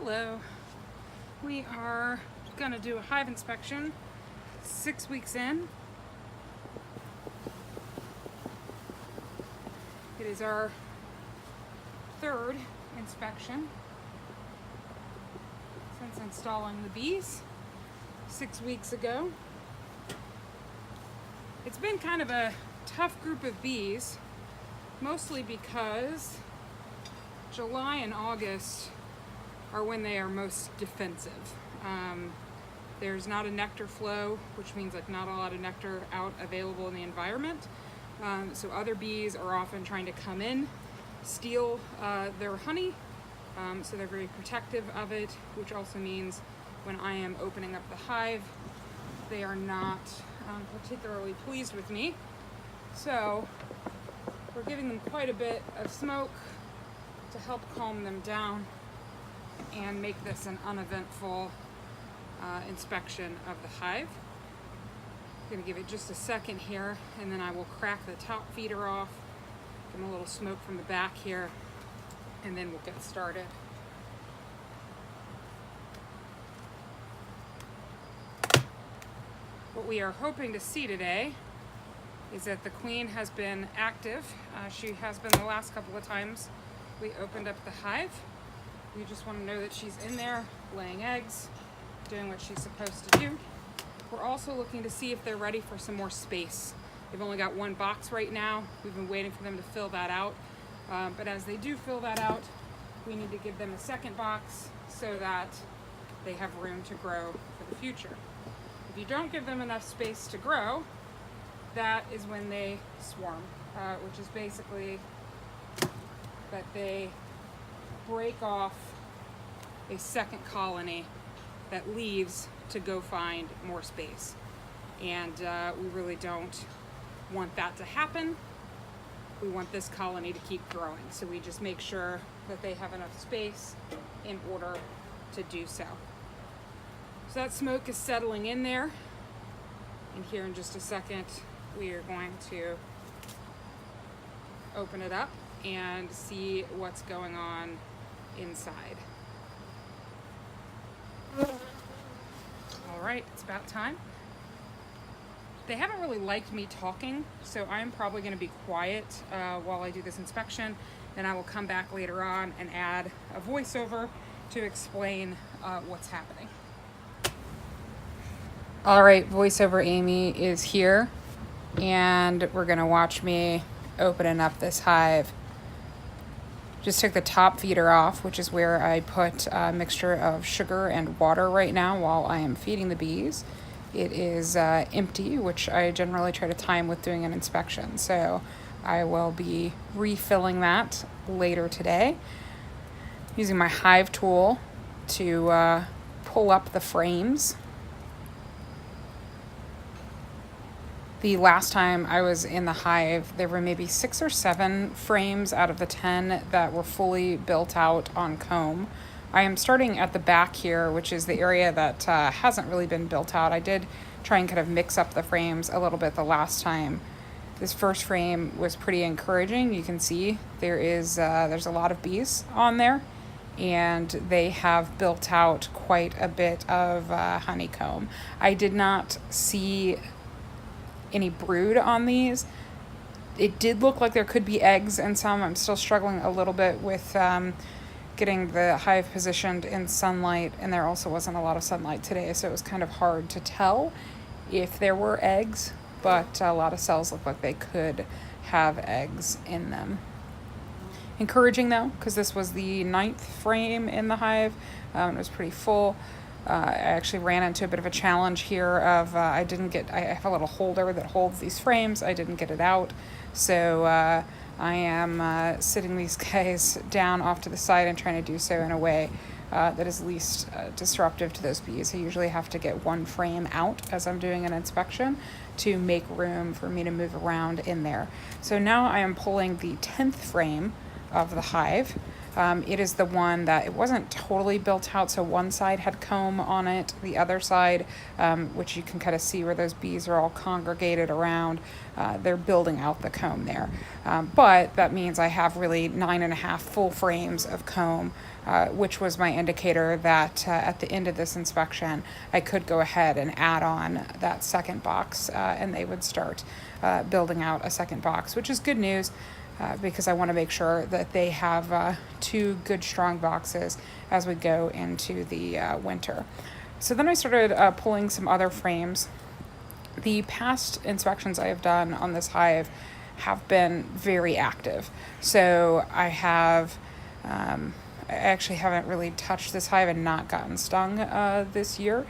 Hello. We are going to do a hive inspection 6 weeks in. It is our third inspection since installing the bees 6 weeks ago. It's been kind of a tough group of bees, mostly because July and August are when they are most defensive. There's not a nectar flow, which means like not a lot of nectar out available in the environment. So other bees are often trying to come in, steal their honey. So they're very protective of it, which also means when I am opening up the hive, they are not particularly pleased with me. So we're giving them quite a bit of smoke to help calm them down and make this an uneventful inspection of the hive. I'm going to give it just a second here, and then I will crack the top feeder off, give them a little smoke from the back here, and then we'll get started. What we are hoping to see today is that the queen has been active. She has been the last couple of times we opened up the hive. We just want to know that she's in there laying eggs, doing what she's supposed to do. We're also looking to see if they're ready for some more space. They've only got one box right now. We've been waiting for them to fill that out. But as they do fill that out, we need to give them a second box so that they have room to grow for the future. If you don't give them enough space to grow, that is when they swarm, which is basically that they break off a second colony that leaves to go find more space. And we really don't want that to happen. We want this colony to keep growing. So we just make sure that they have enough space in order to do so. So that smoke is settling in there. And here in just a second, we are going to open it up and see what's going on inside. All right, it's about time. They haven't really liked me talking, so I'm probably going to be quiet while I do this inspection, and I will come back later on and add a voiceover to explain what's happening. All right, voiceover Amy is here, and we're going to watch me opening up this hive. Just took the top feeder off, which is where I put a mixture of sugar and water right now while I am feeding the bees. It is empty, which I generally try to time with doing an inspection. So I will be refilling that later today. Using my hive tool to pull up the frames. The last time I was in the hive, there were maybe 6 or 7 frames out of the 10 that were fully built out on comb. I am starting at the back here, which is the area that hasn't really been built out. I did try and kind of mix up the frames a little bit the last time. This first frame was pretty encouraging. You can see there's a lot of bees on there, and they have built out quite a bit of honeycomb. I did not see any brood on these. It did look like there could be eggs in some. I'm still struggling a little bit with getting the hive positioned in sunlight, and there also wasn't a lot of sunlight today, so it was kind of hard to tell if there were eggs, but a lot of cells look like they could have eggs in them. Encouraging though, because this was the 9th frame in the hive. It was pretty full. I actually ran into a bit of a challenge here of I have a little holder that holds these frames. I didn't get it out. So I am sitting these guys down off to the side and trying to do so in a way that is least disruptive to those bees. I usually have to get one frame out as I'm doing an inspection to make room for me to move around in there. So now I am pulling the 10th frame of the hive. It is the one that it wasn't totally built out, so one side had comb on it, the other side, which you can kind of see where those bees are all congregated around, they're building out the comb there. But that means I have really 9.5 full frames of comb, which was my indicator that at the end of this inspection, I could go ahead and add on that second box, and they would start building out a second box, which is good news. Because I want to make sure that they have 2 good strong boxes as we go into the winter. So then I started pulling some other frames. The past inspections I have done on this hive have been very active. So I actually haven't really touched this hive and not gotten stung this year,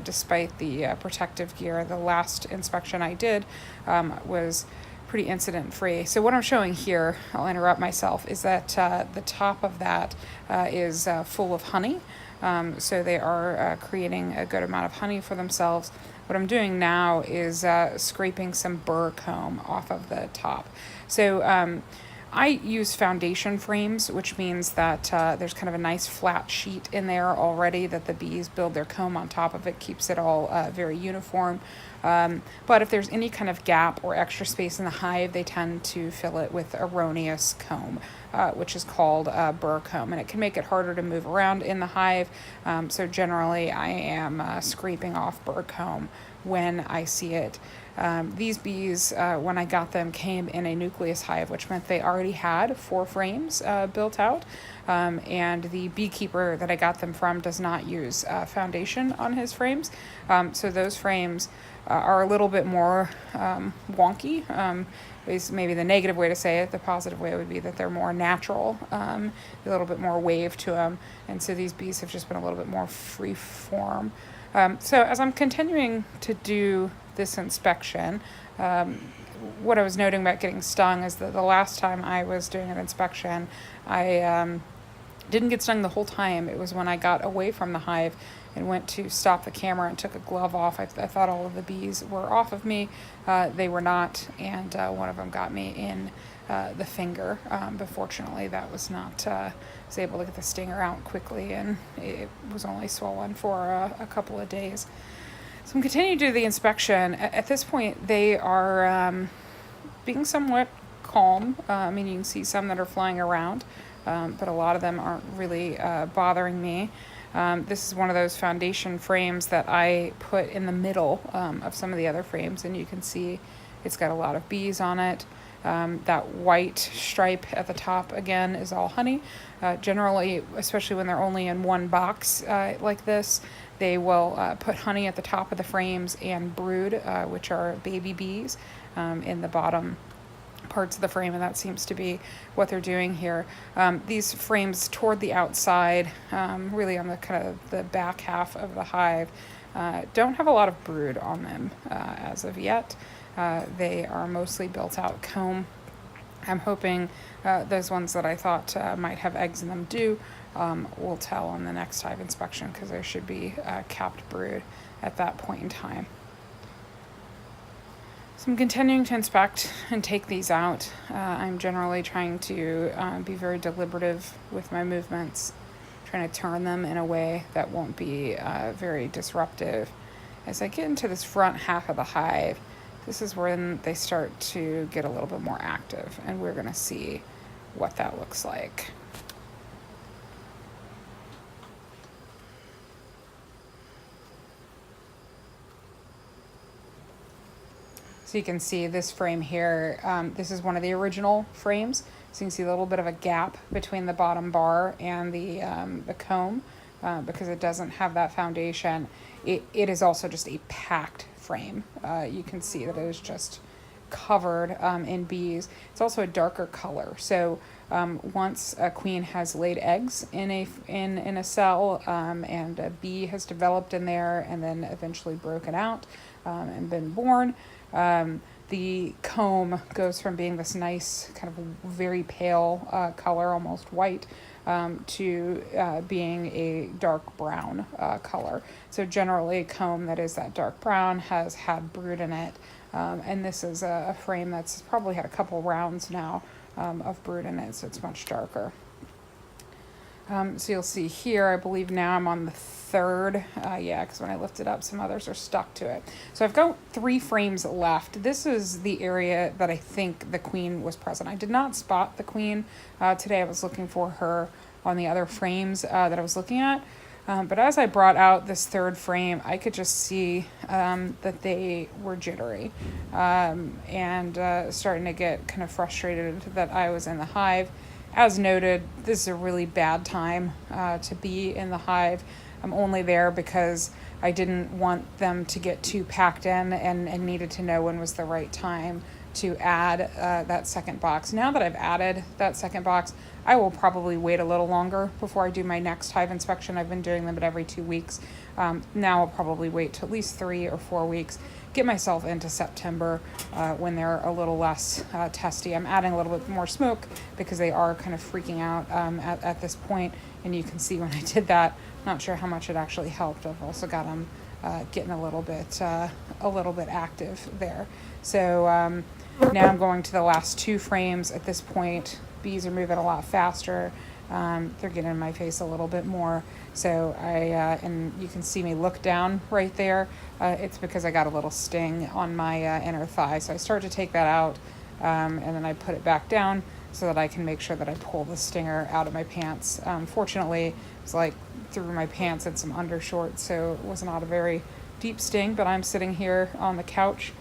despite the protective gear. The last inspection I did was pretty incident free. So what I'm showing here, I'll interrupt myself, is that the top of that is full of honey. So they are creating a good amount of honey for themselves. What I'm doing now is scraping some burr comb off of the top. So I use foundation frames, which means that there's kind of a nice flat sheet in there already that the bees build their comb on top of. It keeps it all very uniform. But if there's any kind of gap or extra space in the hive, they tend to fill it with erroneous comb, which is called burr comb, and it can make it harder to move around in the hive. So generally I am scraping off burr comb when I see it. These bees, when I got them, came in a nucleus hive, which meant they already had 4 frames built out. And the beekeeper that I got them from does not use foundation on his frames. So those frames are a little bit more wonky. Is maybe the negative way to say it. The positive way would be that they're more natural, a little bit more wave to them. And so these bees have just been a little bit more free form. So as I'm continuing to do this inspection, what I was noting about getting stung is that the last time I was doing an inspection, I didn't get stung the whole time. It was when I got away from the hive and went to stop the camera and took a glove off. I thought all of the bees were off of me. They were not, and one of them got me in the finger. But fortunately, that was not, I was able to get the stinger out quickly, and it was only swollen for a couple of days. So I'm continuing to do the inspection. At this point, they are being somewhat calm. I mean, you can see some that are flying around, but a lot of them aren't really bothering me. This is one of those foundation frames that I put in the middle of some of the other frames, and you can see it's got a lot of bees on it. That white stripe at the top, again, is all honey. Generally, especially when they're only in one box like this, they will put honey at the top of the frames and brood, which are baby bees, in the bottom parts of the frame, and that seems to be what they're doing here. These frames toward the outside, really on the kind of the back half of the hive, don't have a lot of brood on them as of yet. They are mostly built out comb. I'm hoping those ones that I thought might have eggs in them do. We'll tell on the next hive inspection, because there should be capped brood at that point in time. So I'm continuing to inspect and take these out. I'm generally trying to be very deliberative with my movements, trying to turn them in a way that won't be very disruptive. As I get into this front half of the hive, this is when they start to get a little bit more active, and we're going to see what that looks like. So you can see this frame here, this is one of the original frames. So you can see a little bit of a gap between the bottom bar and the comb because it doesn't have that foundation. It is also just a packed frame. You can see that it is just covered in bees. It's also a darker color. So once a queen has laid eggs in a cell and a bee has developed in there and then eventually broken out and been born, the comb goes from being this nice kind of very pale color, almost white, to being a dark brown color. So generally a comb that is that dark brown has had brood in it, and this is a frame that's probably had a couple rounds now of brood in it, so it's much darker. So you'll see here, I believe now I'm on the third. Yeah, because when I lift it up, some others are stuck to it. So I've got 3 frames left. This is the area that I think the queen was present. I did not spot the queen today. I was looking for her on the other frames that I was looking at. But as I brought out this third frame, I could just see that they were jittery and starting to get kind of frustrated that I was in the hive. As noted, this is a really bad time to be in the hive. I'm only there because I didn't want them to get too packed in and needed to know when was the right time to add that second box. Now that I've added that second box, I will probably wait a little longer before I do my next hive inspection. I've been doing them at every 2 weeks. Now I'll probably wait till at least 3 or 4 weeks, get myself into September when they're a little less testy. I'm adding a little bit more smoke because they are kind of freaking out at this point, and you can see when I did that, not sure how much it actually helped. I've also got them getting a little bit active there. So now I'm going to the last 2 frames at this point. Bees are moving a lot faster. They're getting in my face a little bit more. So and you can see me look down right there. It's because I got a little sting on my inner thigh. So I start to take that out and then I put it back down so that I can make sure that I pull the stinger out of my pants. Fortunately, it's like through my pants and some undershorts, so it was not a very deep sting, but I'm sitting here on the couch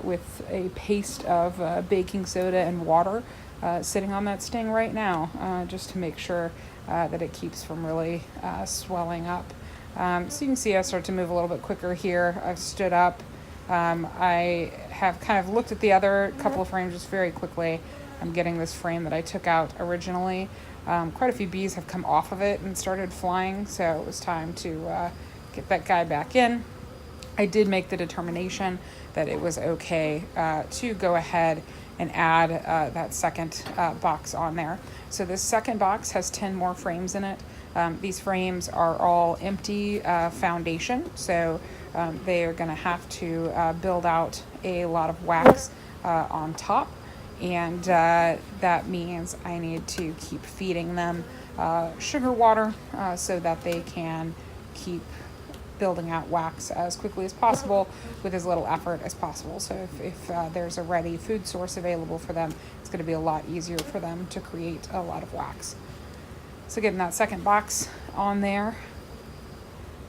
with a paste of baking soda and water sitting on that sting right now, just to make sure that it keeps from really swelling up. So you can see I start to move a little bit quicker here. I've stood up. I have kind of looked at the other couple of frames just very quickly. I'm getting this frame that I took out originally. Quite a few bees have come off of it and started flying, so it was time to get that guy back in. I did make the determination that it was okay to go ahead and add that second box on there. So this second box has 10 more frames in it. These frames are all empty foundation, so they are going to have to build out a lot of wax on top. And that means I need to keep feeding them sugar water so that they can keep building out wax as quickly as possible with as little effort as possible. So if there's a ready food source available for them, it's going to be a lot easier for them to create a lot of wax. So getting that second box on there.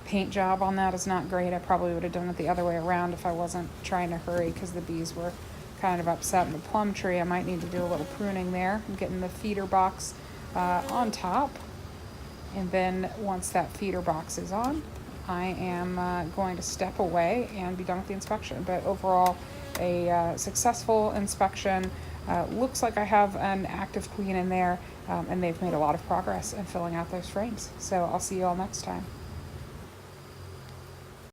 Paint job on that is not great. I probably would have done it the other way around if I wasn't trying to hurry because the bees were kind of upset in the plum tree. I might need to do a little pruning there. I'm getting the feeder box on top. And then once that feeder box is on, I am going to step away and be done with the inspection. But overall, a successful inspection. Looks like I have an active queen in there, and they've made a lot of progress in filling out those frames. So I'll see you all next time.